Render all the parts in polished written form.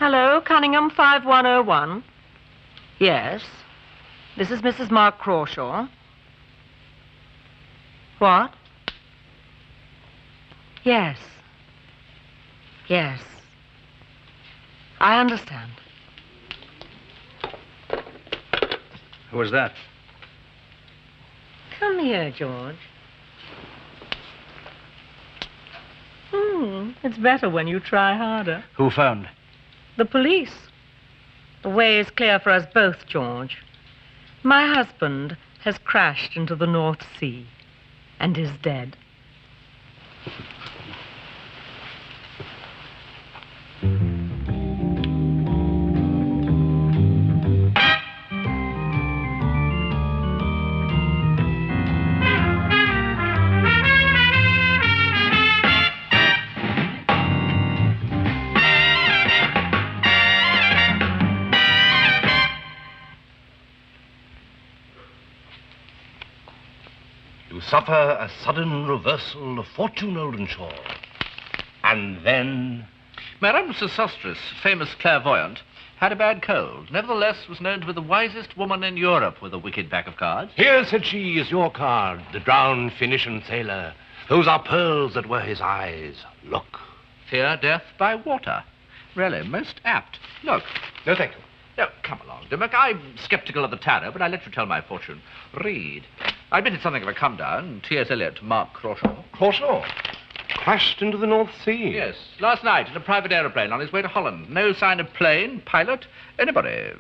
Hello, Cunningham 5101. Yes. This is Mrs. Mark Crawshaw. What? Yes. Yes. I understand. Who was that? Come here, George. It's better when you try harder. Who phoned? The police. The way is clear for us both, George. My husband has crashed into the North Sea and is dead. Suffer a sudden reversal of fortune, Oldenshaw. And then... Madame Sosostris, famous clairvoyant, had a bad cold. Nevertheless, was known to be the wisest woman in Europe with a wicked pack of cards. Here, said she, is your card, the drowned Phoenician sailor. Those are pearls that were his eyes. Look. Fear death by water. Really, most apt. Look. No, thank you. No, come along, Dimmock. I'm sceptical of the tarot, but I let you tell my fortune. Read. I admit it's something of a come-down. T.S. Eliot, Mark Crawshaw. Crawshaw? Crashed into the North Sea? Yes, last night in a private aeroplane on his way to Holland. No sign of plane, pilot, anybody.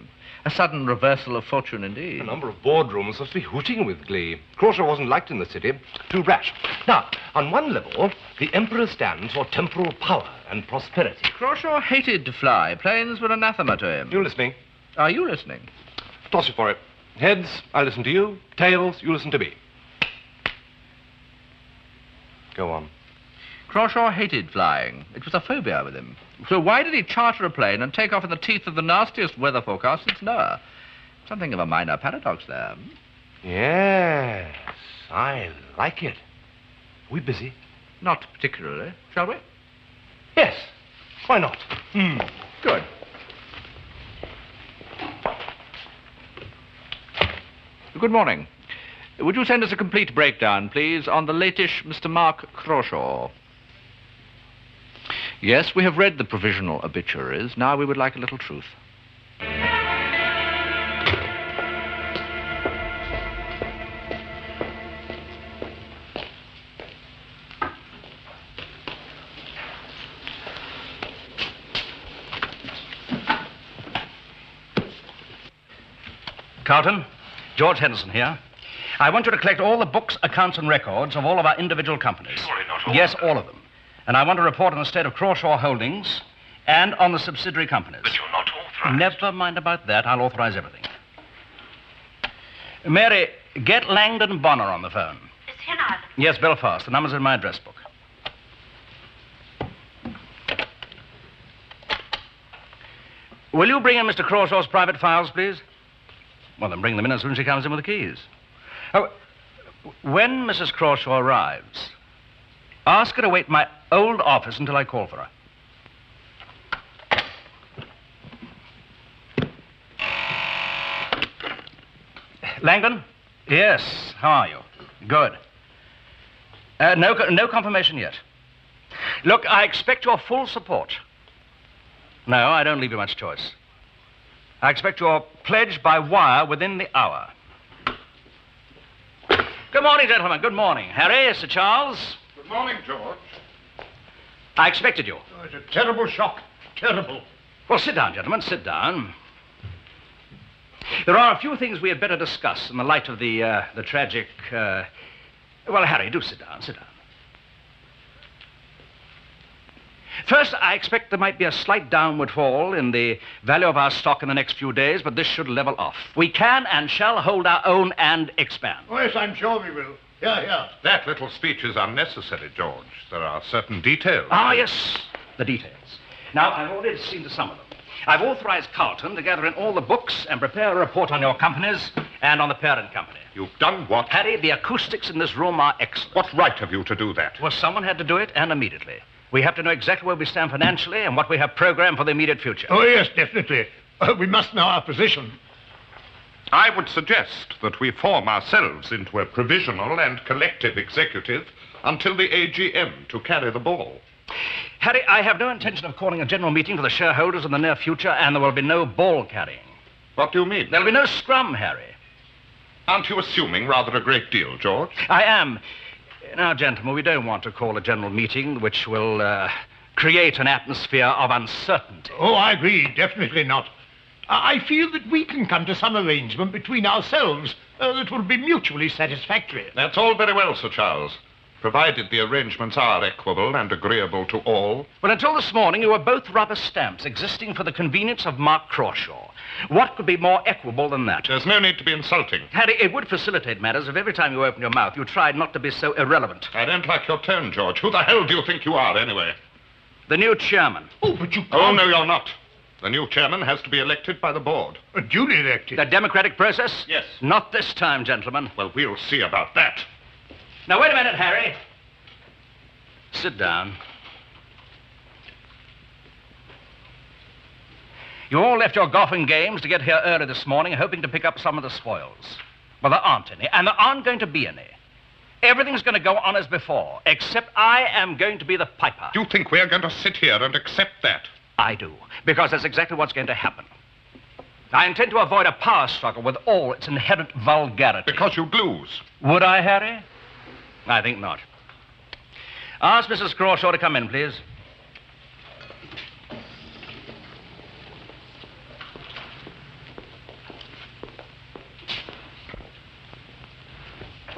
A sudden reversal of fortune indeed. A number of boardrooms must be hooting with glee. Crawshaw wasn't liked in the city. Too rash. Now, on one level, the Emperor stands for temporal power and prosperity. Crawshaw hated to fly. Planes were anathema to him. You listening? Are you listening? Toss you for it. Heads, I listen to you. Tails, you listen to me. Go on. Crawshaw hated flying. It was a phobia with him. So why did he charter a plane and take off in the teeth of the nastiest weather forecast since Noah? Something of a minor paradox there. Yes, I like it. Are we busy? Not particularly. Shall we? Yes. Why not? Good. Good morning. Would you send us a complete breakdown, please, on the latish Mr. Mark Crawshaw? Yes, we have read the provisional obituaries. Now we would like a little truth. Carlton, George Henderson here. I want you to collect all the books, accounts, and records of all of our individual companies. Surely not all Yes, of them. all of them. And I want to report on the state of Crawshaw Holdings and on the subsidiary companies. But you're not authorized. Never mind about that. I'll authorize everything. Mary, get Langdon Bonner on the phone. Is he in Ireland? Yes, Belfast. The number's in my address book. Will you bring in Mr. Crawshaw's private files, please? Well, then bring them in as soon as she comes in with the keys. Oh, when Mrs. Crawshaw arrives, ask her to wait in my old office until I call for her. Langdon? Yes, how are you? Good. No confirmation yet. Look, I expect your full support. No, I don't leave you much choice. I expect your pledge by wire within the hour. Good morning, gentlemen. Good morning. Harry, Sir Charles. Good morning, George. I expected you. Oh, it's a terrible shock. Terrible. Well, sit down, gentlemen. Sit down. There are a few things we had better discuss in the light of the tragic... Well, Harry, do sit down. Sit down. First, I expect there might be a slight downward fall in the value of our stock in the next few days, but this should level off. We can and shall hold our own and expand. Oh, yes, I'm sure we will. Here. That little speech is unnecessary, George. There are certain details. Ah, yes, the details. Now, I've already seen to some of them. I've authorized Carlton to gather in all the books and prepare a report on your companies and on the parent company. You've done what? Harry, the acoustics in this room are excellent. What right have you to do that? Well, someone had to do it, and immediately. We have to know exactly where we stand financially and what we have programmed for the immediate future. Oh, yes, definitely. We must know our position. I would suggest that we form ourselves into a provisional and collective executive until the AGM to carry the ball. Harry, I have no intention of calling a general meeting for the shareholders in the near future, and there will be no ball carrying. What do you mean? There'll be no scrum, Harry. Aren't you assuming rather a great deal, George? I am. Now, gentlemen, we don't want to call a general meeting which will create an atmosphere of uncertainty. Oh, I agree. Definitely not. I feel that we can come to some arrangement between ourselves that will be mutually satisfactory. That's all very well, Sir Charles, provided the arrangements are equable and agreeable to all. Well, until this morning, you were both rubber stamps existing for the convenience of Mark Crawshaw. What could be more equable than that? There's no need to be insulting. Harry, it would facilitate matters if every time you opened your mouth, you tried not to be so irrelevant. I don't like your tone, George. Who the hell do you think you are, anyway? The new chairman. Oh, but you can't. Oh, no, you're not. The new chairman has to be elected by the board. Duly elected. The democratic process? Yes. Not this time, gentlemen. Well, we'll see about that. Now, wait a minute, Harry. Sit down. You all left your golfing games to get here early this morning, hoping to pick up some of the spoils. Well, there aren't any, and there aren't going to be any. Everything's going to go on as before, except I am going to be the piper. You think we're going to sit here and accept that? I do, because that's exactly what's going to happen. I intend to avoid a power struggle with all its inherent vulgarity. Because you'd lose. Would I, Harry? I think not. Ask Mrs. Crawshaw to come in, please.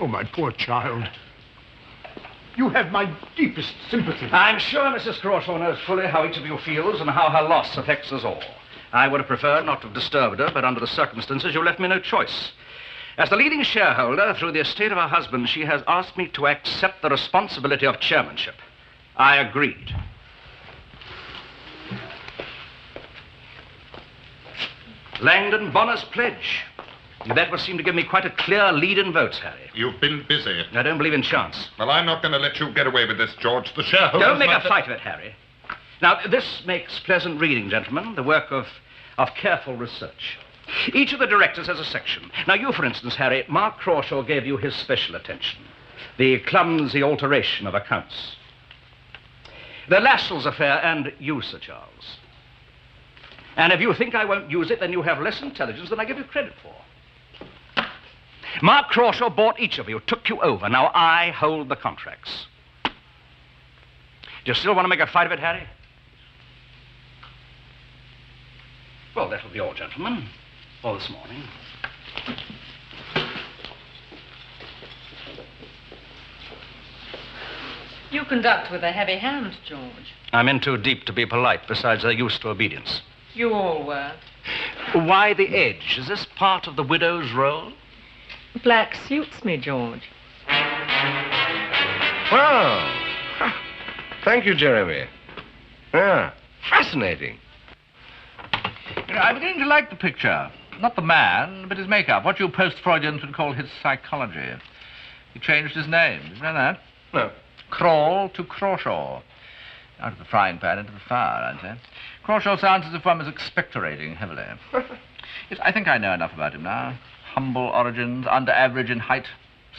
Oh, my poor child. You have my deepest sympathy. I'm sure Mrs. Crawshaw knows fully how each of you feels and how her loss affects us all. I would have preferred not to have disturbed her, but under the circumstances, you left me no choice. As the leading shareholder, through the estate of her husband, she has asked me to accept the responsibility of chairmanship. I agreed. Langdon Bonner's pledge. That would seem to give me quite a clear lead in votes, Harry. You've been busy. I don't believe in chance. Well, I'm not going to let you get away with this, George. The shareholders... Don't make a fight of it, Harry. Now, this makes pleasant reading, gentlemen, the work of careful research. Each of the directors has a section. Now, you, for instance, Harry, Mark Crawshaw gave you his special attention. The clumsy alteration of accounts. The Lascelles affair, and you, Sir Charles. And if you think I won't use it, then you have less intelligence than I give you credit for. Mark Crawshaw bought each of you, took you over. Now I hold the contracts. Do you still want to make a fight of it, Harry? Well, that'll be all, gentlemen, for this morning. You conduct with a heavy hand, George. I'm in too deep to be polite. Besides, they're used to obedience. You all were. Why the edge? Is this part of the widow's role? Black suits me, George. Well, thank you, Jeremy. Yeah, fascinating. I'm beginning to like the picture. Not the man, but his makeup. What you post-Freudians would call his psychology. He changed his name. Did you know that? No. Crawl to Crawshaw. Out of the frying pan into the fire, I'd say. Crawshaw sounds as if one was expectorating heavily. Yes, I think I know enough about him now. Humble origins, under average in height,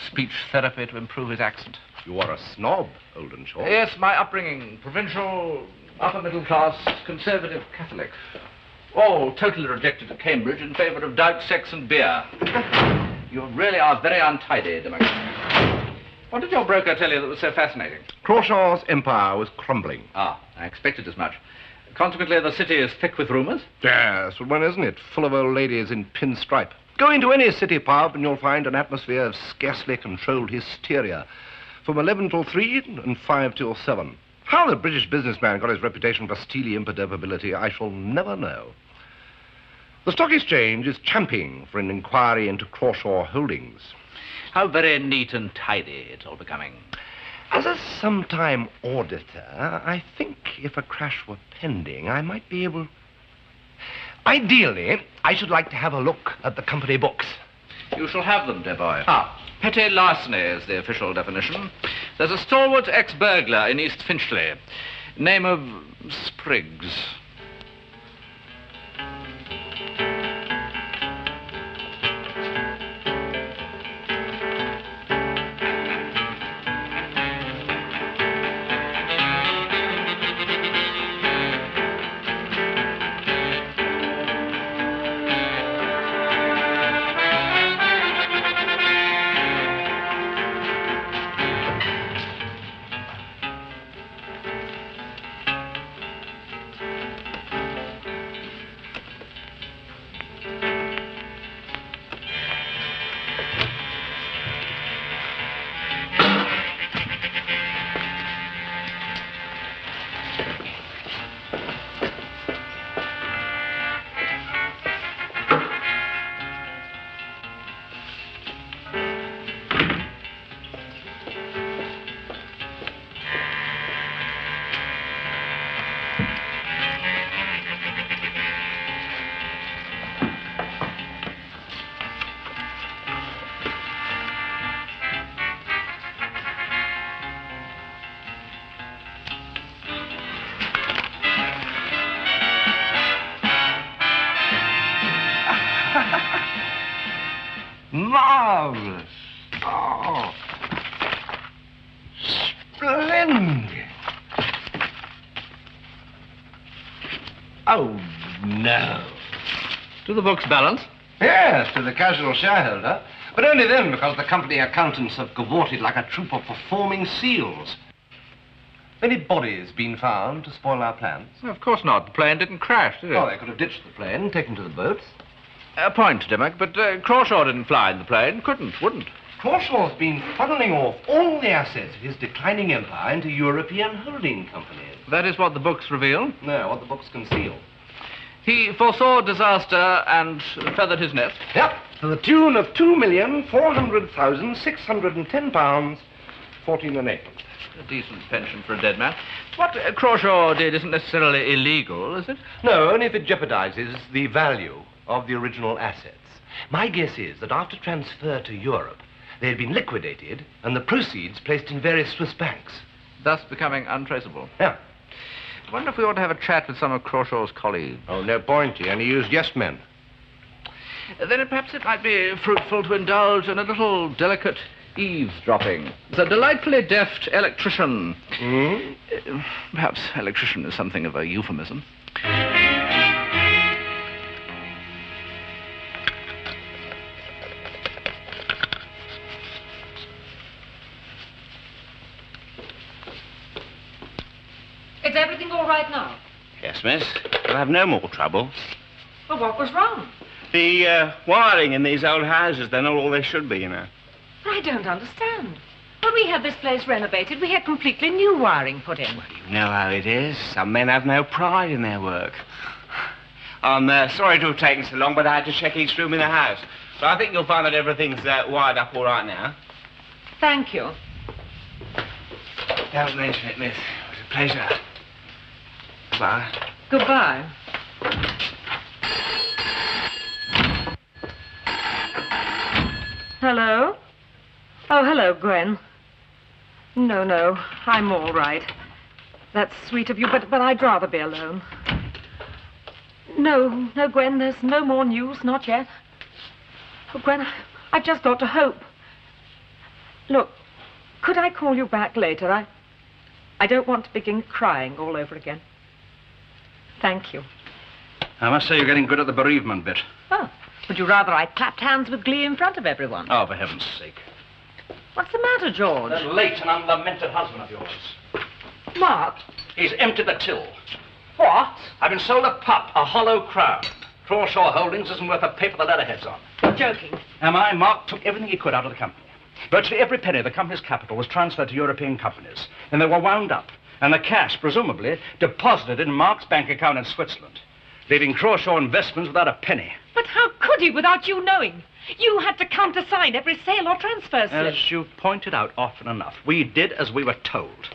speech therapy to improve his accent. You are a snob, Oldenshaw. Yes, my upbringing, provincial, upper middle class, conservative Catholic. All totally rejected at Cambridge in favour of doubt, sex and beer. You really are very untidy, Dimmock. What did your broker tell you that was so fascinating? Crawshaw's empire was crumbling. Ah, I expected as much. Consequently, the city is thick with rumours? Yes, but one isn't it? Full of old ladies in pinstripe. Go into any city pub and you'll find an atmosphere of scarcely controlled hysteria. From 11 till 3 and 5 till 7. How the British businessman got his reputation for steely imperturbability, I shall never know. The Stock Exchange is championing for an inquiry into Crawshaw holdings. How very neat and tidy it's all becoming. As a sometime auditor, I think if a crash were pending, I might be able... Ideally, I should like to have a look at the company books. You shall have them, dear boy. Petty larceny is the official definition. There's a stalwart ex-burglar in East Finchley. Name of Spriggs. Marvelous. Oh. Splendid. Oh, no. Do the books balance? Yes, to the casual shareholder. But only then, because the company accountants have cavorted like a troop of performing seals. Any bodies been found to spoil our plans? Of course not. The plane didn't crash, did it? Oh, they could have ditched the plane, taken to the boats. A point, Dimmock, but Crawshaw didn't fly in the plane. Couldn't, wouldn't. Crawshaw's been funneling off all the assets of his declining empire into European holding companies. That is what the books reveal. No, what the books conceal. He foresaw disaster and feathered his nest. Yep, to the tune of £2,400,610, 14 and 8. A decent pension for a dead man. What Crawshaw did isn't necessarily illegal, is it? No, only if it jeopardizes the value of the original assets. My guess is that after transfer to Europe, they had been liquidated and the proceeds placed in various Swiss banks. Thus becoming untraceable. Yeah. I wonder if we ought to have a chat with some of Crawshaw's colleagues. Oh, no point. He only used yes men. Then perhaps it might be fruitful to indulge in a little delicate eavesdropping. The delightfully deft electrician. Perhaps electrician is something of a euphemism. Is everything all right now? Yes, miss. We'll have no more trouble. Well, what was wrong? The wiring in these old houses, they're not all they should be, you know. I don't understand. When we had this place renovated, we had completely new wiring put in. Well, you know how it is. Some men have no pride in their work. I'm sorry to have taken so long, but I had to check each room in the house. So I think you'll find that everything's wired up all right now. Thank you. Don't mention it, miss. It was a pleasure. Goodbye. Goodbye. Hello? Oh, hello, Gwen. No, I'm all right. That's sweet of you, but I'd rather be alone. No, Gwen, there's no more news, not yet. Oh, Gwen, I've just got to hope. Look, could I call you back later? I don't want to begin crying all over again. Thank you. I must say you're getting good at the bereavement bit. Oh, would you rather I clapped hands with glee in front of everyone? Oh, for heaven's sake. What's the matter, George? That late and unlamented husband of yours. Mark? He's emptied the till. What? I've been sold a pup, a hollow crown. Crawshaw Holdings isn't worth a paper the letterhead's on. You're joking. Am I? Mark took everything he could out of the company. Virtually every penny of the company's capital was transferred to European companies. And they were wound up. And the cash, presumably, deposited in Mark's bank account in Switzerland, leaving Crawshaw Investments without a penny. But how could he without you knowing? You had to countersign every sale or transfer slip. As you've pointed out often enough, we did as we were told.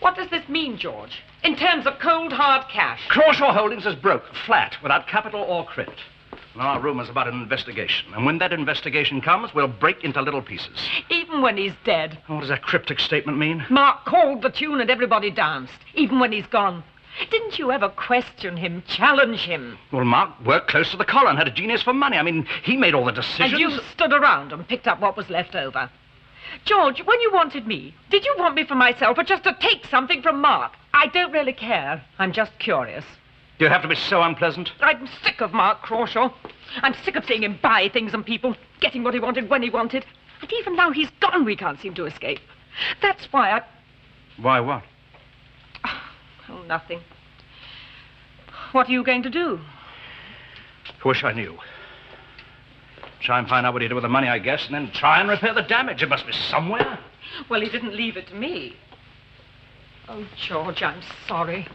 What does this mean, George? In terms of cold, hard cash? Crawshaw Holdings is broke, flat, without capital or credit. And our room is about an investigation. And when that investigation comes, we'll break into little pieces. Even when he's dead. What does that cryptic statement mean? Mark called the tune and everybody danced, even when he's gone. Didn't you ever question him, challenge him? Well, Mark worked close to the collar and had a genius for money. I mean, he made all the decisions. And you stood around and picked up what was left over. George, when you wanted me, did you want me for myself or just to take something from Mark? I don't really care. I'm just curious. Do you have to be so unpleasant? I'm sick of Mark Crawshaw. I'm sick of seeing him buy things and people, getting what he wanted when he wanted. And even now he's gone, we can't seem to escape. That's why I... Why what? Oh, nothing. What are you going to do? Wish I knew. Try and find out what he did with the money, I guess, and then try and repair the damage. It must be somewhere. Well, he didn't leave it to me. Oh, George, I'm sorry.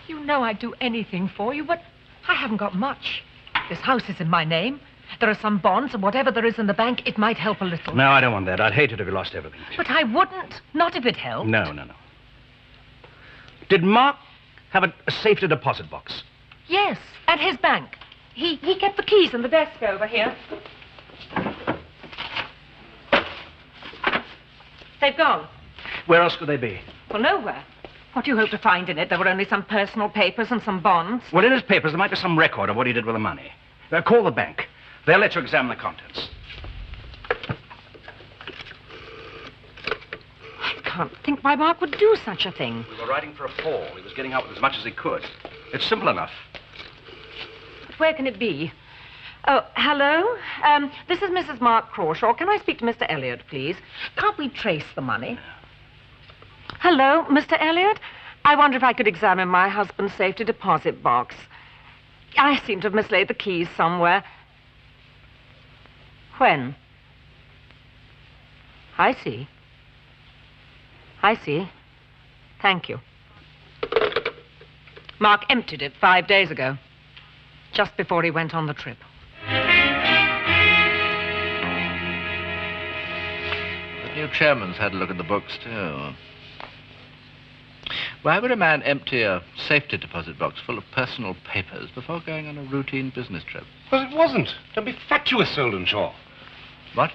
You know I'd do anything for you, but I haven't got much. This house is in my name. There are some bonds, and whatever there is in the bank, it might help a little. No, I don't want that. I'd hate it if you lost everything. But I wouldn't. Not if it helped. No. Did Mark have a safety deposit box? Yes, at his bank. He kept the keys in the desk over here. They've gone. Where else could they be? Well, nowhere. What do you hope to find in it? There were only some personal papers and some bonds. Well, in his papers, there might be some record of what he did with the money. Call the bank. They'll let you examine the contents. I can't think why Mark would do such a thing. We were riding for a fall. He was getting out with as much as he could. It's simple enough. But where can it be? Oh, hello? This is Mrs. Mark Crawshaw. Can I speak to Mr. Elliot, please? Can't we trace the money? Hello, Mr. Elliot? I wonder if I could examine my husband's safety deposit box. I seem to have mislaid the keys somewhere. When? I see. Thank you. Mark emptied it 5 days ago, just before he went on the trip. The new chairman's had a look at the books, too. Why would a man empty a safety deposit box full of personal papers before going on a routine business trip? Because it wasn't. Don't be fatuous, Oldenshaw. What?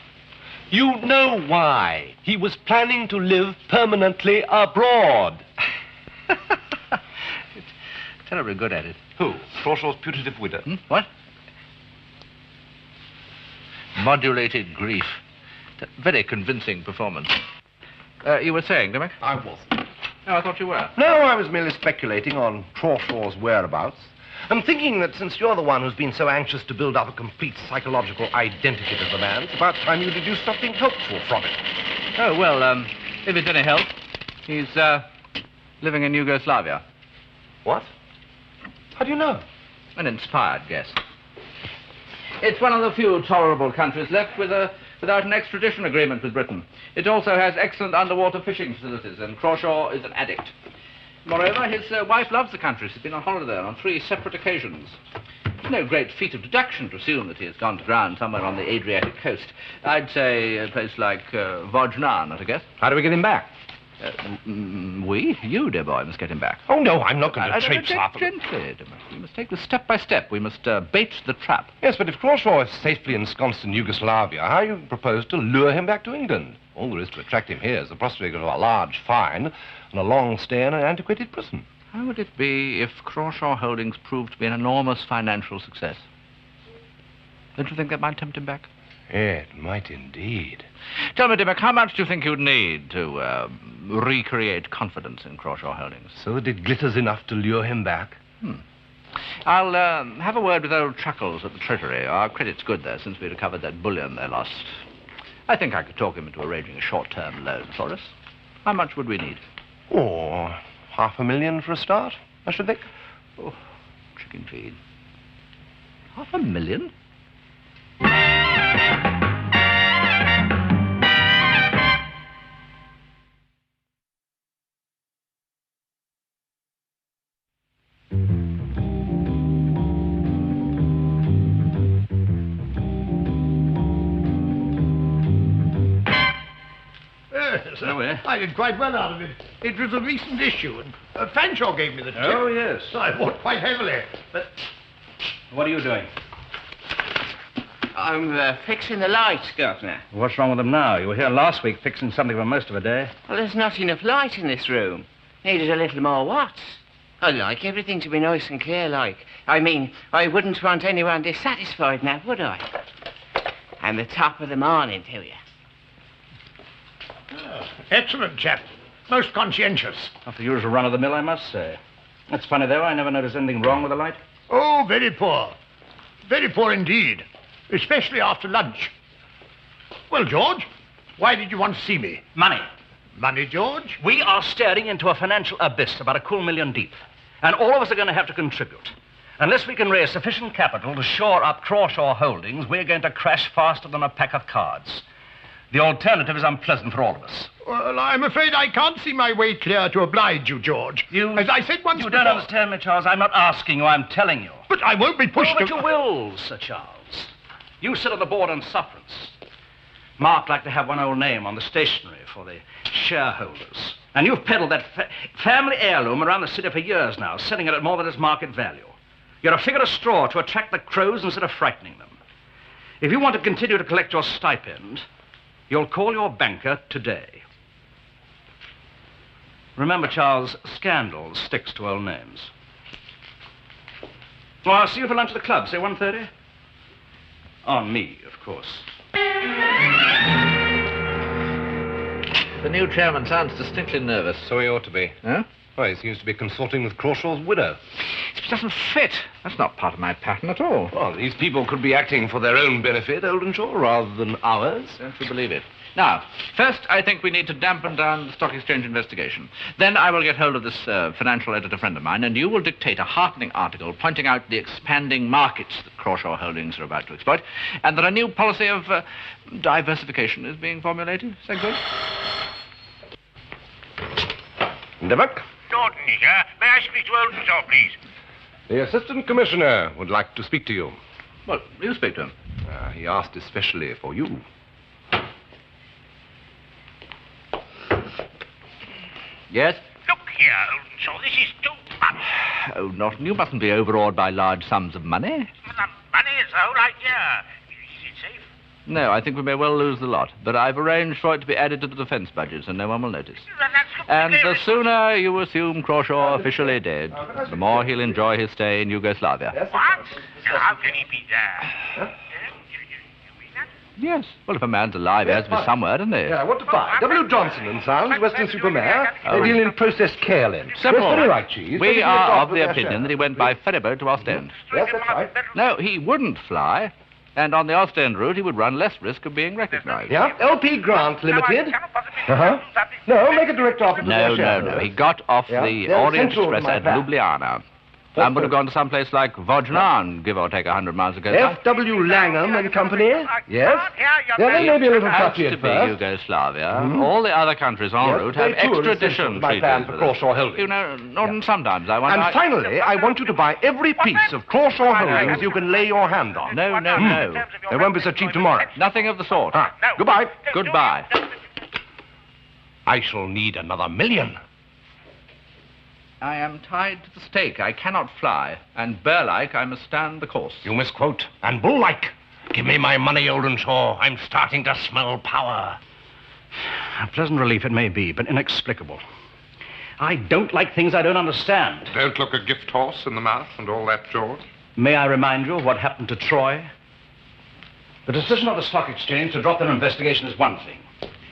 You know why. He was planning to live permanently abroad. Terribly good at it. Who? Crawshaw's putative widow? What? Modulated grief. Very convincing performance. You were saying, Dimmock? I wasn't. No, I thought you were. No, I was merely speculating on Crawshaw's whereabouts. I'm thinking that since you're the one who's been so anxious to build up a complete psychological identity to the man, it's about time you deduced something helpful from it. Oh, well, if it's any help, he's living in Yugoslavia. What? How do you know? An inspired guess. It's one of the few tolerable countries left without an extradition agreement with Britain. It also has excellent underwater fishing facilities, and Crawshaw is an addict. Moreover, his wife loves the country. She's been on holiday there on 3 separate occasions. It's no great feat of deduction to assume that he has gone to ground somewhere on the Adriatic coast. I'd say a place like Vojna, not a guess. How do we get him back? You, dear boy, must get him back. Oh, no, I'm not going to traipse after him. Gently, Dimmock. We must take this step by step. We must bait the trap. Yes, but if Crawshaw is safely ensconced in Yugoslavia, how do you propose to lure him back to England? All there is to attract him here is the prospect of a large fine and a long stay in an antiquated prison. How would it be if Crawshaw Holdings proved to be an enormous financial success? Don't you think that might tempt him back? It might indeed. Tell me, Dimmock, how much do you think you'd need to recreate confidence in Crawshaw Holdings? So that it glitters enough to lure him back? I'll have a word with old Chuckles at the Treasury. Our credit's good there since we recovered that bullion they lost. I think I could talk him into arranging a short-term loan for us. How much would we need? Oh, $500,000 for a start, I should think. Oh, chicken feed. $500,000? I did quite well out of it. It was a recent issue, and Fanshawe gave me the tip. Oh, yes. I bought quite heavily. But What are you doing? I'm fixing the lights, Governor. What's wrong with them now? You were here last week fixing something for most of the day. Well, there's not enough light in this room. Needed a little more watts. I'd like everything to be nice and clear, like. I mean, I wouldn't want anyone dissatisfied now, would I? And the top of the morning to you. Excellent, chap. Most conscientious. Not the usual run of the mill, I must say. That's funny, though. I never noticed anything wrong with the light. Oh, very poor. Very poor indeed. Especially after lunch. Well, George, why did you want to see me? Money. Money, George? We are staring into a financial abyss about a cool million deep. And all of us are going to have to contribute. Unless we can raise sufficient capital to shore up Crawshaw Holdings, we're going to crash faster than a pack of cards. The alternative is unpleasant for all of us. Well, I'm afraid I can't see my way clear to oblige you, George. As I said once You before... don't understand me, Charles. I'm not asking you, I'm telling you. But I won't be pushed But to... you will, Sir Charles. You sit on the board on sufferance. Mark liked to have one old name on the stationery for the shareholders. And you've peddled that family heirloom around the city for years now, selling it at more than its market value. You're a figure of straw to attract the crows instead of frightening them. If you want to continue to collect your stipend, you'll call your banker today. Remember, Charles, scandal sticks to old names. Well, I'll see you for lunch at the club, say 1:30. On me, of course. The new chairman sounds distinctly nervous. So he ought to be. Huh? Well, he seems to be consorting with Crawshaw's widow. It doesn't fit. That's not part of my pattern at all. Well, these people could be acting for their own benefit, Oldenshaw, rather than ours. Don't you believe it? Now, first, I think we need to dampen down the stock exchange investigation. Then I will get hold of this financial editor friend of mine, and you will dictate a heartening article pointing out the expanding markets that Crawshaw Holdings are about to exploit, and that a new policy of diversification is being formulated. Is that good? Dimmock? Jordan, sir. May I speak to Oldenshaw, please? The Assistant Commissioner would like to speak to you. Well, you speak to him. He asked especially for you. Yes? Look here, Oldenshaw. This is too much. Oh, Norton, you mustn't be overawed by large sums of money. The money is the whole idea. Is it safe? No, I think we may well lose the lot. But I've arranged for it to be added to the defense budget, so no one will notice. That's And completely the sooner you assume Crawshaw officially dead, the more he'll enjoy his stay in Yugoslavia. What? How can he be there? You mean that? Yes. Well, if a man's alive, he has to be somewhere, doesn't he? Yeah, what to buy? W. Johnson and Sons, Western Supermare. They deal in processed kaolin. Simple. Yes, very right, cheese. We are of the opinion that he went by ferryboat to Ostend. Yes, that's right. No, he wouldn't fly. And on the Ostend route, he would run less risk of being recognized. Yeah, LP Grant Limited. No, make a direct offer to No, their no, no. shareholders. He got off Yeah, the they're Orient central to Express my at plan. Ljubljana. And would have gone to some place like Vodnan, give or take 100 miles ago. F.W. Langham and Company. Yes. Yeah, they may be a little Has touchy to at be first. Yugoslavia. All the other countries en Yes, route they have too are extradition essential to my plan treaties for with us. Crawshaw Holdings. You know, Norton, sometimes I wonder... And finally, I want you to buy every piece of Crawshaw Holdings you can lay your hand on. No, no, no. They won't be so cheap tomorrow. Nothing of the sort. Ah, goodbye. Goodbye. I shall need another $1 million. I am tied to the stake. I cannot fly. And bear-like, I must stand the course. You misquote. And bull-like. Give me my money, Oldenshaw. I'm starting to smell power. A pleasant relief it may be, but inexplicable. I don't like things I don't understand. Don't look a gift horse in the mouth and all that, George. May I remind you of what happened to Troy? The decision of the stock exchange to drop their investigation is one thing.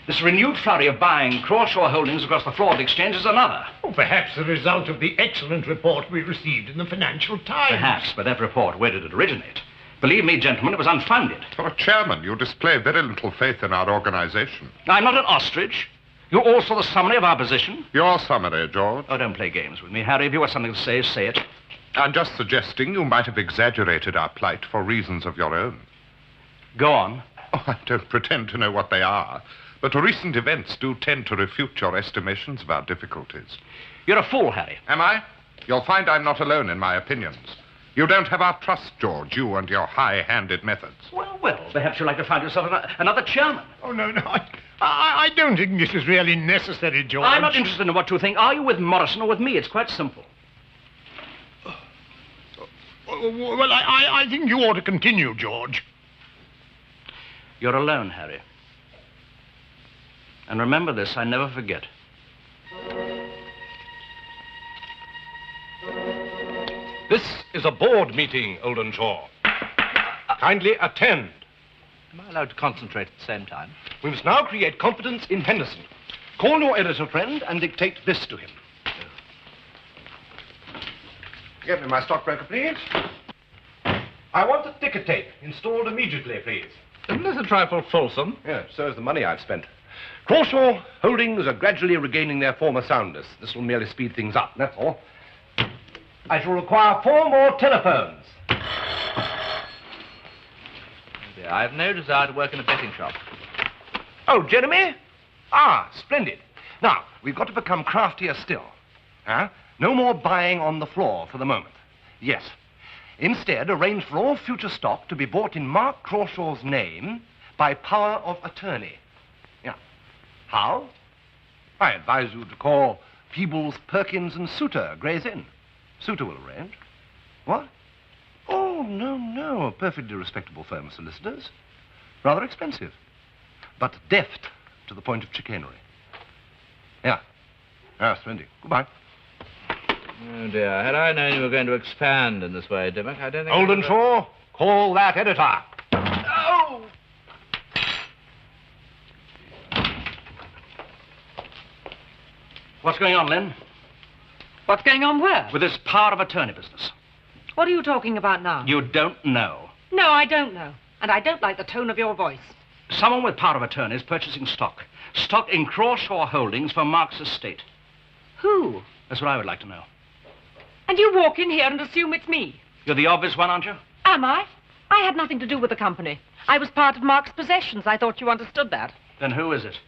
This renewed flurry of buying Crawshaw Holdings across the floor of the exchange is another. Oh, perhaps the result of the excellent report we received in the Financial Times. Perhaps, but that report, where did it originate? Believe me, gentlemen, it was unfounded. For Chairman, you display very little faith in our organization. I'm not an ostrich. You all saw the summary of our position. Your summary, George. Oh, don't play games with me, Harry. If you have something to say, say it. I'm just suggesting you might have exaggerated our plight for reasons of your own. Go on. Oh, I don't pretend to know what they are, but recent events do tend to refute your estimations of our difficulties. You're a fool, Harry. Am I? You'll find I'm not alone in my opinions. You don't have our trust, George, you and your high-handed methods. Well, perhaps you'd like to find yourself another chairman. Oh, no. I don't think this is really necessary, George. I'm not interested in what you think. Are you with Morrison or with me? It's quite simple. Well, I think you ought to continue, George. You're alone, Harry. And remember this, I never forget. This is a board meeting, Oldenshaw. Kindly attend. Am I allowed to concentrate at the same time? We must now create confidence in Henderson. Call your editor friend and dictate this to him. Get me my stockbroker, please. I want the ticker tape installed immediately, please. Isn't this a trifle fulsome? Yes, so is the money I've spent. Crawshaw holdings are gradually regaining their former soundness. This will merely speed things up, that's all. I shall require 4 more telephones. Dear, I have no desire to work in a betting shop. Oh, Jeremy? Ah, splendid. Now, we've got to become craftier still. Huh? No more buying on the floor for the moment. Yes. Instead, arrange for all future stock to be bought in Mark Crawshaw's name by power of attorney. Yeah. How? I advise you to call Peebles, Perkins and Souter, Gray's Inn. Souter will arrange. What? Oh, no. A perfectly respectable firm of solicitors. Rather expensive. But deft to the point of chicanery. Yeah. Ah, splendid. Goodbye. Oh, dear. Had I known you were going to expand in this way, Dimmock, I don't think... Oldenshaw, call that editor. Oh! What's going on, Lynn? What's going on where? With this power of attorney business. What are you talking about now? You don't know. No, I don't know. And I don't like the tone of your voice. Someone with power of attorney is purchasing stock. Stock in Crawshaw Holdings for Mark's estate. Who? That's what I would like to know. And you walk in here and assume it's me. You're the obvious one, aren't you? Am I? I had nothing to do with the company. I was part of Mark's possessions. I thought you understood that. Then who is it?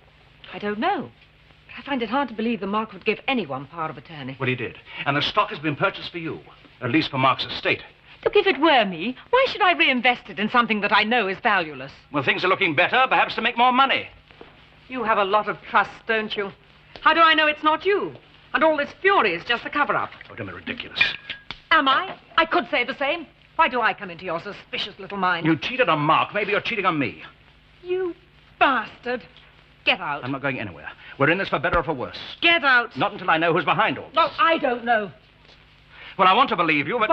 I don't know. But I find it hard to believe that Mark would give anyone power of attorney. Well, he did. And the stock has been purchased for you. At least for Mark's estate. Look, if it were me, why should I reinvest it in something that I know is valueless? Well, things are looking better, perhaps to make more money. You have a lot of trust, don't you? How do I know it's not you? And all this fury is just a cover-up. Oh, don't be ridiculous. Am I? I could say the same. Why do I come into your suspicious little mind? You cheated on Mark. Maybe you're cheating on me. You bastard. Get out. I'm not going anywhere. We're in this for better or for worse. Get out. Not until I know who's behind all this. No, I don't know. Well, I want to believe you, but...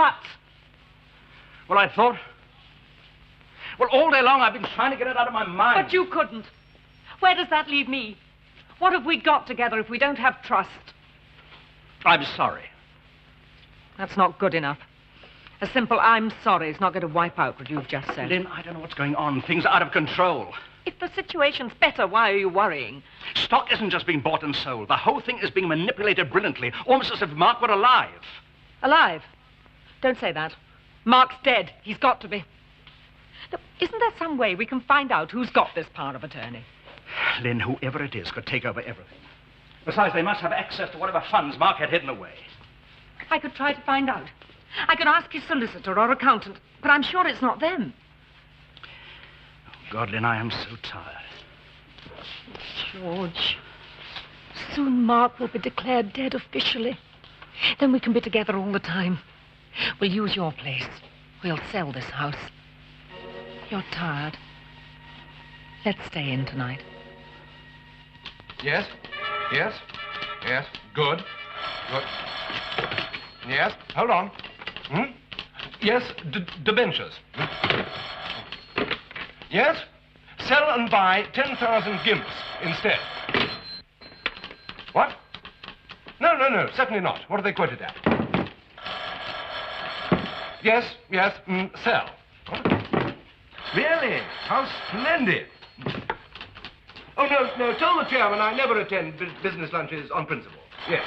Well, I thought... Well, all day long I've been trying to get it out of my mind. But you couldn't. Where does that leave me? What have we got together if we don't have trust? I'm sorry. That's not good enough. A simple I'm sorry is not going to wipe out what you've just said. Lynn, I don't know what's going on. Things are out of control. If the situation's better, why are you worrying? Stock isn't just being bought and sold. The whole thing is being manipulated brilliantly, almost as if Mark were alive. Alive? Don't say that. Mark's dead. He's got to be. Look, isn't there some way we can find out who's got this power of attorney? Lynn, whoever it is could take over everything. Besides, they must have access to whatever funds Mark had hidden away. I could try to find out. I could ask his solicitor or accountant, but I'm sure it's not them. Oh, God, Lynn, I am so tired. George, soon Mark will be declared dead officially. Then we can be together all the time. We'll use your place. We'll sell this house. You're tired. Let's stay in tonight. Yes. Good. Yes, hold on. Yes, debentures. Yes, sell and buy 10,000 gimps instead. What? No, certainly not. What are they quoted at? Yes, sell. Really? How splendid. Oh, no, tell the chairman I never attend business lunches on principle. Yes.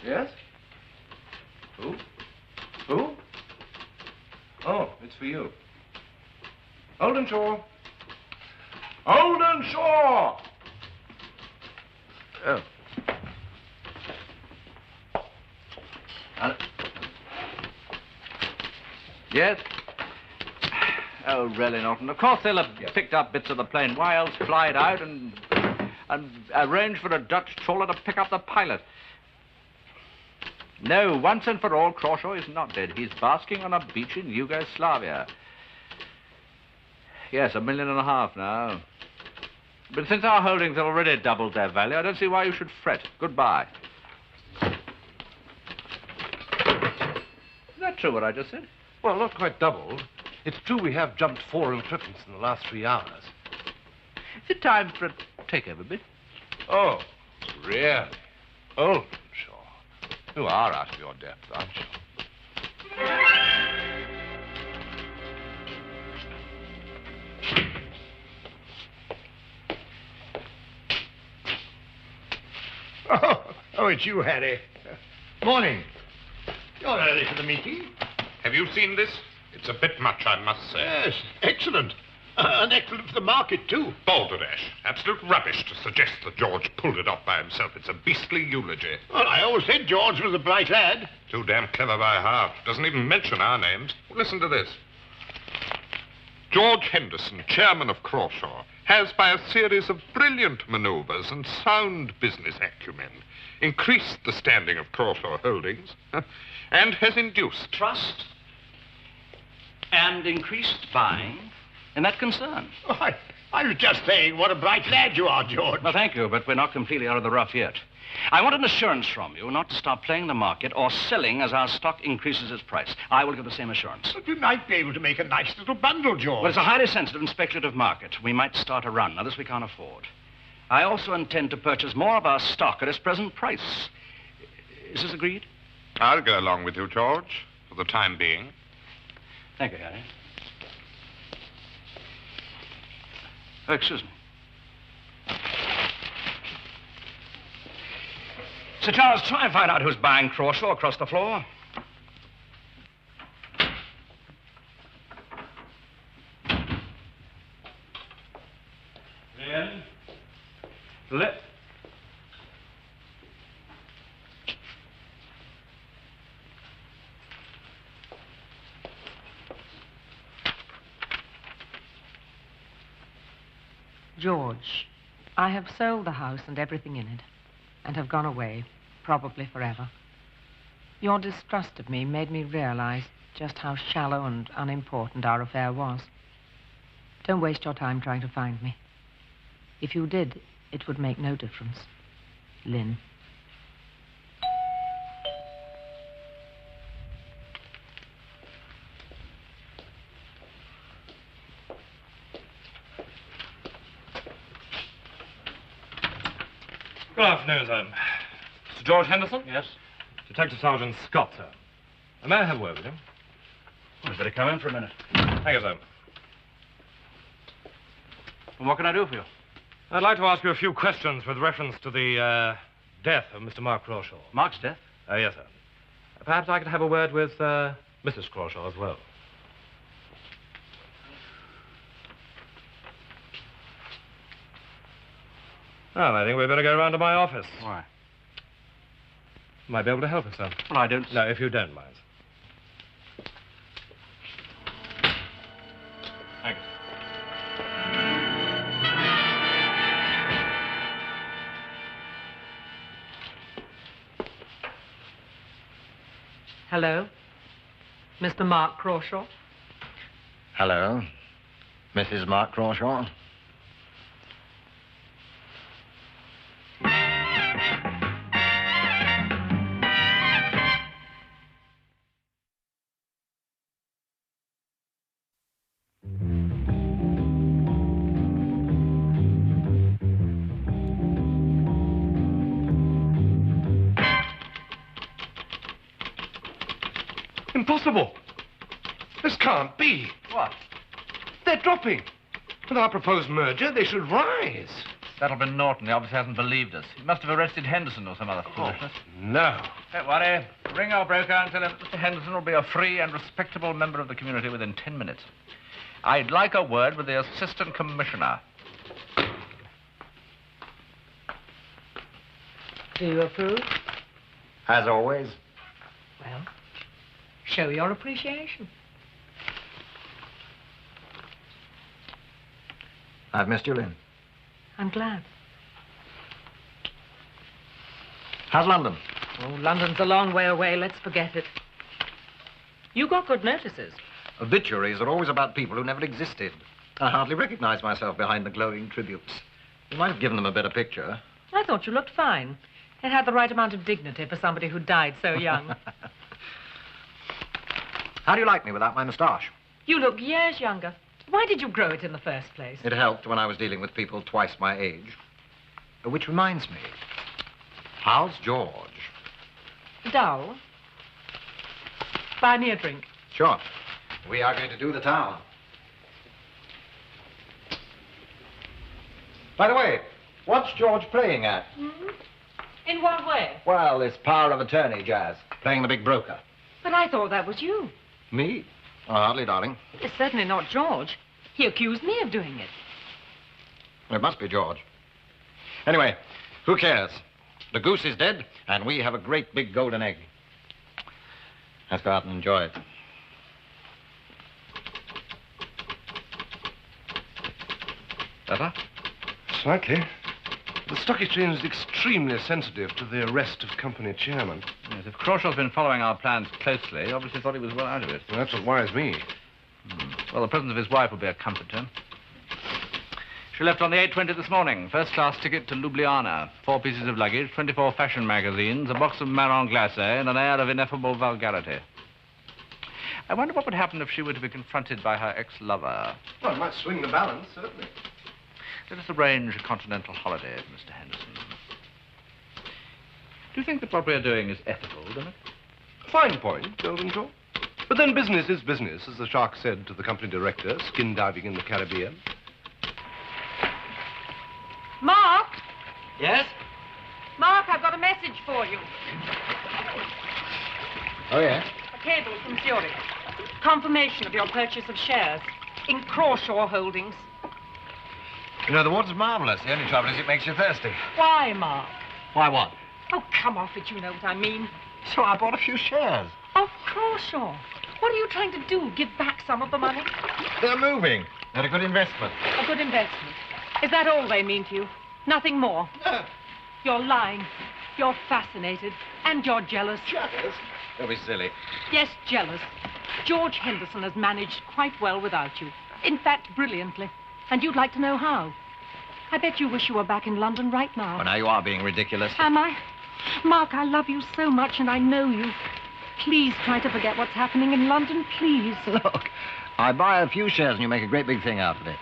Yes? Who? Oh, it's for you. Oldenshaw! Oh. Yes? Oh, really, Norton. Of course they'll have picked up bits of the plane. Why else fly it out and arrange for a Dutch trawler to pick up the pilot? No, once and for all, Crawshaw is not dead. He's basking on a beach in Yugoslavia. Yes, $1.5 million now. But since our holdings have already doubled their value, I don't see why you should fret. Goodbye. Is that true, what I just said? Well, not quite doubled. It's true we have jumped 4 in preference in the last 3 hours. Is it time for a takeover bid? Oh, really? Oldenshaw. You are out of your depth, aren't you? Oh, it's you, Harry. Morning. You're early for the meeting. Have you seen this? It's a bit much, I must say. Yes, excellent. And excellent for the market, too. Balderdash. Absolute rubbish to suggest that George pulled it off by himself. It's a beastly eulogy. Well, I always said George was a bright lad. Too damn clever by half. Doesn't even mention our names. Listen to this. George Henderson, chairman of Crawshaw, has, by a series of brilliant maneuvers and sound business acumen, increased the standing of Crawshaw Holdings and has induced Trust and increased buying in that concern. Oh, I was just saying what a bright lad you are, George. Well, thank you, but we're not completely out of the rough yet. I want an assurance from you not to stop playing the market or selling as our stock increases its price. I will give the same assurance. But you might be able to make a nice little bundle, George. Well, it's a highly sensitive and speculative market. We might start a run. Now, this we can't afford. I also intend to purchase more of our stock at its present price. Is this agreed? I'll go along with you, George, for the time being. Thank you, Harry. Oh, excuse me. Sir Charles, try and find out who's buying Crawshaw across the floor. Then, let. George, I have sold the house and everything in it, and have gone away, probably forever. Your distrust of me made me realize just how shallow and unimportant our affair was. Don't waste your time trying to find me. If you did, it would make no difference. Lynn. Good afternoon, sir. Mr. George Henderson? Yes? Detective Sergeant Scott, sir. May I have a word with him? Well, better come in for a minute. Thank you, sir. Well, what can I do for you? I'd like to ask you a few questions with reference to the death of Mr. Mark Crawshaw. Mark's death? Yes, sir. Perhaps I could have a word with Mrs. Crawshaw as well. Well, I think we'd better go round to my office. Why? Might be able to help us, sir. Well, I don't... No, if you don't mind. Thank you. Hello? Mr. Mark Crawshaw? Hello, Mrs. Mark Crawshaw. Impossible. This can't be. What? They're dropping. With our proposed merger, they should rise. That'll be Norton. He obviously hasn't believed us. He must have arrested Henderson or some other foolishness. No. Don't worry. Ring our broker and tell him Mr. Henderson will be a free and respectable member of the community within 10 minutes. I'd like a word with the assistant commissioner. Do you approve? As always. Well, show your appreciation. I've missed you, Lynn. I'm glad. How's London? Oh, London's a long way away. Let's forget it. You got good notices. Obituaries are always about people who never existed. I hardly recognize myself behind the glowing tributes. You might have given them a better picture. I thought you looked fine. It had the right amount of dignity for somebody who died so young. How do you like me without my moustache? You look years younger. Why did you grow it in the first place? It helped when I was dealing with people twice my age. Which reminds me, how's George? Dull. Buy me a drink. Sure. We are going to do the town. By the way, what's George playing at? Mm-hmm. In what way? Well, this power of attorney jazz. Playing the big broker. But I thought that was you. Me? Oh, hardly, darling. It's certainly not George. He accused me of doing it. It must be George. Anyway, who cares? The goose is dead, and we have a great big golden egg. Let's go out and enjoy it. Better? Slightly. The stock exchange is extremely sensitive to the arrest of company chairman. Yes, if Crawshaw's been following our plans closely, he obviously thought he was well out of it. Well, that's what worries me. Well, the presence of his wife will be a comfort to him. She left on the 8:20 this morning. First-class ticket to Ljubljana. 4 pieces of luggage, 24 fashion magazines, a box of marron glacé, and an air of ineffable vulgarity. I wonder what would happen if she were to be confronted by her ex-lover. Well, it might swing the balance, certainly. Let us arrange a continental holiday, Mr. Henderson. Do you think that what we're doing is ethical, Dimmock? Fine point, Oldenshaw. But then business is business, as the shark said to the company director, skin diving in the Caribbean. Mark? Yes? Mark, I've got a message for you. Oh, yes? A cable from Zurich. Confirmation of your purchase of shares in Crawshaw Holdings. You know, the water's marvelous. The only trouble is it makes you thirsty. Why, Mark? Why what? Oh, come off it, you know what I mean. So I bought a few shares. Of Crawshaw. What are you trying to do? Give back some of the money? They're moving. They're a good investment. A good investment. Is that all they mean to you? Nothing more? No. You're lying. You're fascinated. And you're jealous. Jealous? Don't be silly. Yes, jealous. George Henderson has managed quite well without you. In fact, brilliantly. And you'd like to know how. I bet you wish you were back in London right now. Well, now you are being ridiculous. Am I? Mark, I love you so much, and I know you. Please try to forget what's happening in London, please. Look, I buy a few shares and you make a great big thing out of it.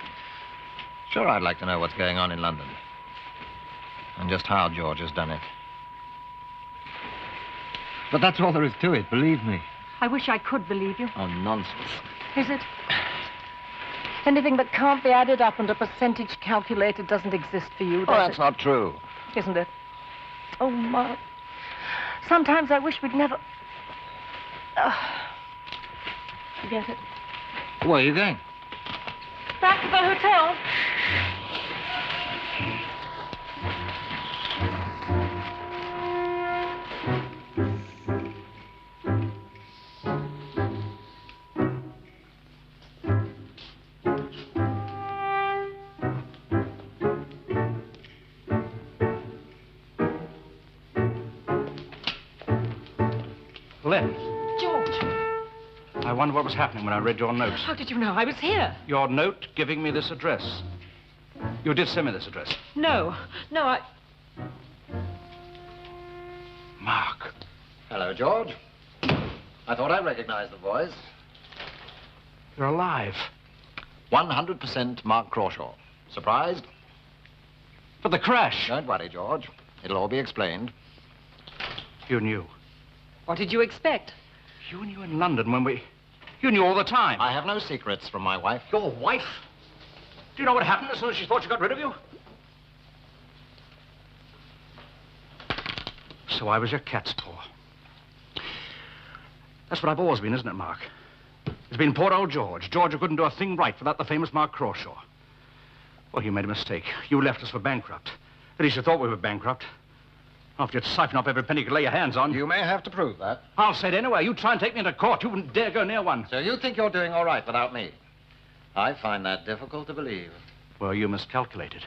Sure, I'd like to know what's going on in London. And just how George has done it. But that's all there is to it, believe me. I wish I could believe you. Oh, nonsense. Is it? Anything that can't be added up and a percentage calculated doesn't exist for you, does Oh, that's not true. Isn't it? Oh, Mark. Sometimes I wish we'd never... Forget it. Where are you going? Back to the hotel. Lynn, George, I wonder what was happening when I read your note. how did you know I was here? Your note giving me this address. You did send me this address. No, I... Mark. Hello, George. I thought I recognized the voice. You're alive. 100% Mark Crawshaw. Surprised? But the crash. Don't worry, George. It'll all be explained. You knew. What did you expect? You knew in London when we... You knew all the time. I have no secrets from my wife. Your wife? Do you know what happened as soon as she thought she got rid of you? So I was your cat's paw. That's what I've always been, isn't it, Mark? It's been poor old George. George who couldn't do a thing right without the famous Mark Crawshaw. Well, you made a mistake. You left us for bankrupt. At least you thought we were bankrupt. After you'd siphon off every penny you could lay your hands on. You may have to prove that. I'll say it anyway. You try and take me into court. You wouldn't dare go near one. So you think you're doing all right without me? I find that difficult to believe. Well, you miscalculated.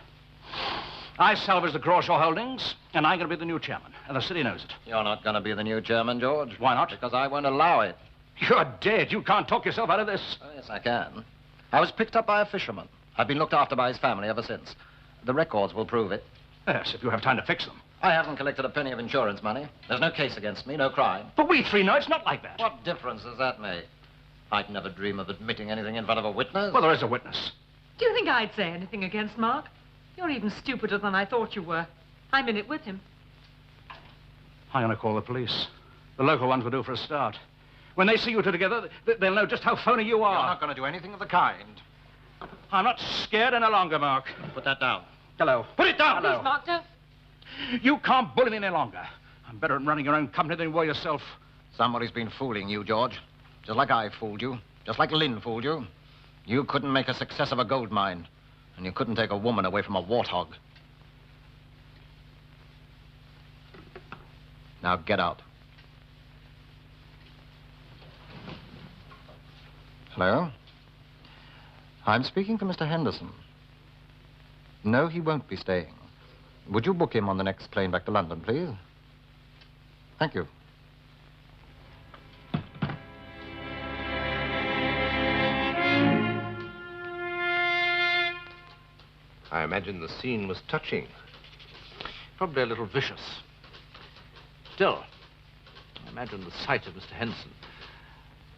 I salvaged the Crawshaw holdings, and I'm going to be the new chairman, and the city knows it. You're not going to be the new chairman, George. Why not? Because I won't allow it. You're dead. You can't talk yourself out of this. Oh, yes, I can. I was picked up by a fisherman. I've been looked after by his family ever since. The records will prove it. Yes, if you have time to fix them. I haven't collected a penny of insurance money. There's no case against me, no crime. But we three know it's not like that. What difference does that make? I'd never dream of admitting anything in front of a witness. Well, there is a witness. Do you think I'd say anything against Mark? You're even stupider than I thought you were. I'm in it with him. I'm going to call the police. The local ones will do for a start. When they see you two together, they'll know just how phony you are. You're not going to do anything of the kind. I'm not scared any longer, Mark. Put that down. Hello. Put it down. Please, Mark, don't. You can't bully me any longer. I'm better at running your own company than you were yourself. Somebody's been fooling you, George. Just like I fooled you. Just like Lynn fooled you. You couldn't make a success of a gold mine. And you couldn't take a woman away from a warthog. Now get out. Hello? I'm speaking to Mr. Henderson. No, he won't be staying. Would you book him on the next plane back to London, please? Thank you. I imagine the scene was touching. Probably a little vicious. Still, I imagine the sight of Mr. Henderson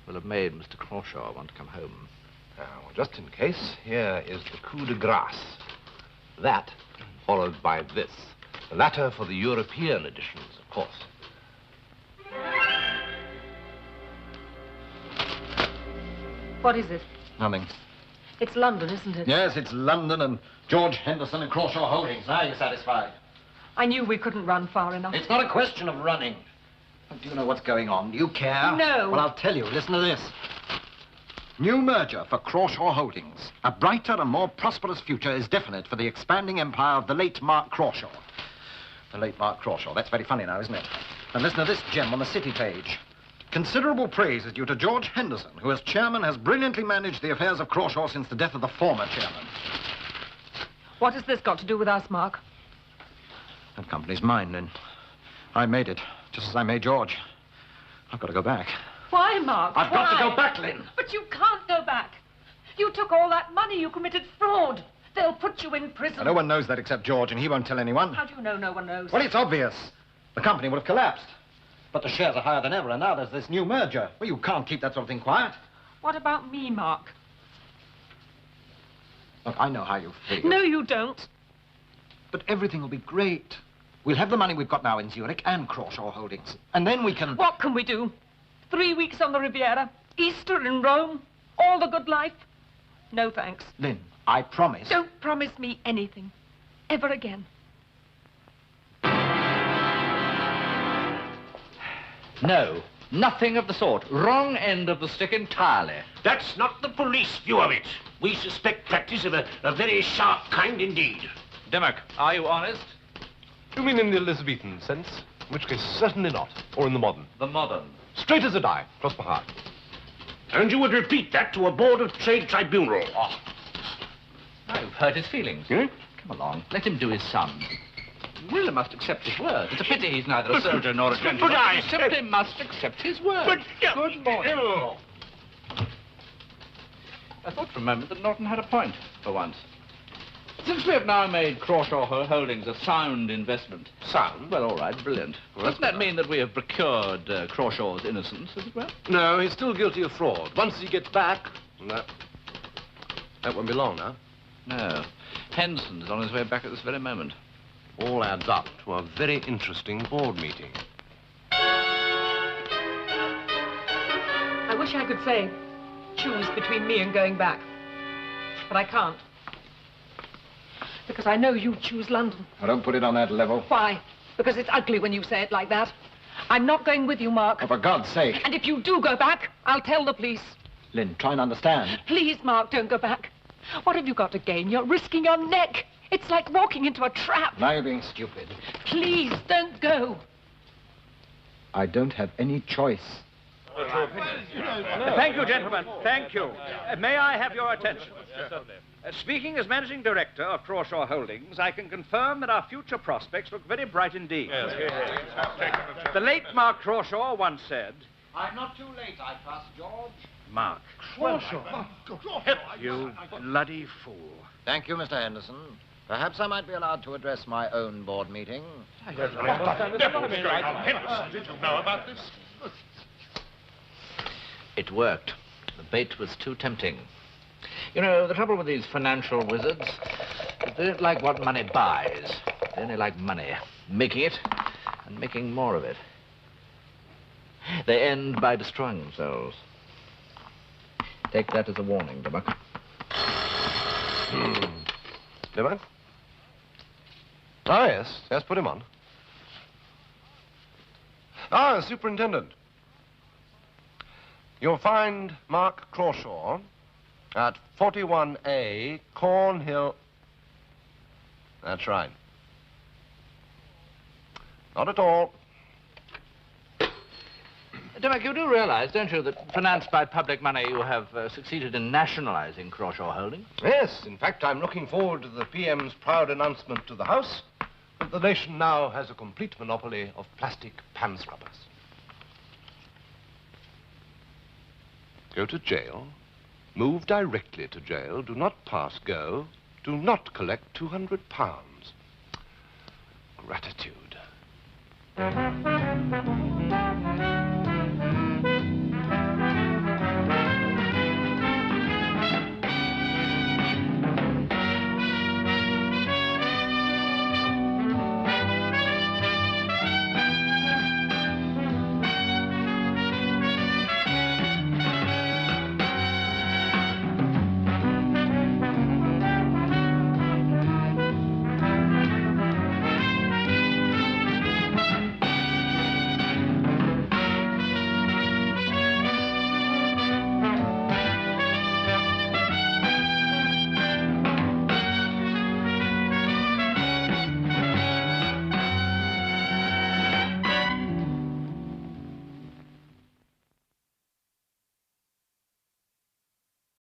will have made Mr. Crawshaw want to come home. Now, just in case, here is the coup de grace. That, followed by this. The latter for the European editions, of course. What is it? Nothing. It's London, isn't it? Yes, it's London and George Henderson and Crawshaw Holdings. Now you're satisfied. I knew we couldn't run far enough. It's not a question of running. Do you know what's going on? Do you care? No. Well, I'll tell you. Listen to this. New merger for Crawshaw Holdings. A brighter and more prosperous future is definite for the expanding empire of the late Mark Crawshaw. The late Mark Crawshaw. That's very funny now, isn't it? And listen to this gem on the city page. Considerable praise is due to George Henderson, who as chairman has brilliantly managed the affairs of Crawshaw since the death of the former chairman. What has this got to do with us, Mark? That company's mine, Lynn. I made it, just as I made George. I've got to go back. Why, Mark? I've got to go back, Lynn. But you can't go back. You took all that money. You committed fraud. They'll put you in prison. No one knows that except George, and he won't tell anyone. How do you know no one knows? Well, it's obvious. The company would have collapsed. But the shares are higher than ever, and now there's this new merger. Well, you can't keep that sort of thing quiet. What about me, Mark? Look, I know how you feel. No, you don't. But everything will be great. We'll have the money we've got now in Zurich and Crawshaw Holdings. And then we can... What can we do? 3 weeks on the Riviera, Easter in Rome, all the good life? No, thanks. Lynn, I promise. Don't promise me anything. Ever again. No, nothing of the sort. Wrong end of the stick entirely. That's not the police view of it. We suspect practice of a very sharp kind indeed. Dimmock, are you honest? You mean in the Elizabethan sense? In which case, certainly not. Or in the modern? The modern. Straight as a die, cross my heart. And you would repeat that to a Board of Trade tribunal. Oh. Now you've hurt his feelings. Hmm? Come along, let him do his sum. Really must accept his word. It's a pity he's neither a soldier nor a gentleman. But I... He simply must accept his word. But... Good morning. I thought for a moment that Norton had a point, for once. Since we have now made Crawshaw Holdings a sound investment. Sound? Well, all right, brilliant. Well, doesn't that mean that we have procured Crawshaw's innocence, as it were? No, he's still guilty of fraud. Once he gets back... That won't be long now. No. Henderson's on his way back at this very moment. All adds up to a very interesting board meeting. I wish I could say, choose between me and going back. But I can't. Because I know you choose London. I don't put it on that level. Why? Because it's ugly when you say it like that. I'm not going with you, Mark. Oh, for God's sake. And if you do go back, I'll tell the police. Lynn, try and understand. Please, Mark, don't go back. What have you got to gain? You're risking your neck. It's like walking into a trap. Now you're being stupid. Please, don't go. I don't have any choice. Thank you, gentlemen. Thank you. May I have your attention? Speaking as managing director of Crawshaw Holdings, I can confirm that our future prospects look very bright indeed. The late Mark Crawshaw once said, I'm not too late, I trust, George. Mark. Crawshaw. You bloody fool. Thank you, Mr. Henderson. Perhaps I might be allowed to address my own board meeting. What's going on, Henderson? Did you know about this? It worked. The bait was too tempting. You know, the trouble with these financial wizards is they don't like what money buys. They only like money, making it and making more of it. They end by destroying themselves. Take that as a warning, Dimmock. Dimmock? Ah, yes. Yes, put him on. Ah, Superintendent. You'll find Mark Crawshaw at 41A Cornhill. That's right. Not at all. Dimmock, you do realize, don't you, that financed by public money, you have succeeded in nationalizing Crawshaw Holdings? Yes, in fact, I'm looking forward to the PM's proud announcement to the House that the nation now has a complete monopoly of plastic pan scrubbers. Go to jail. Move directly to jail. Do not pass go. Do not collect £200. Gratitude.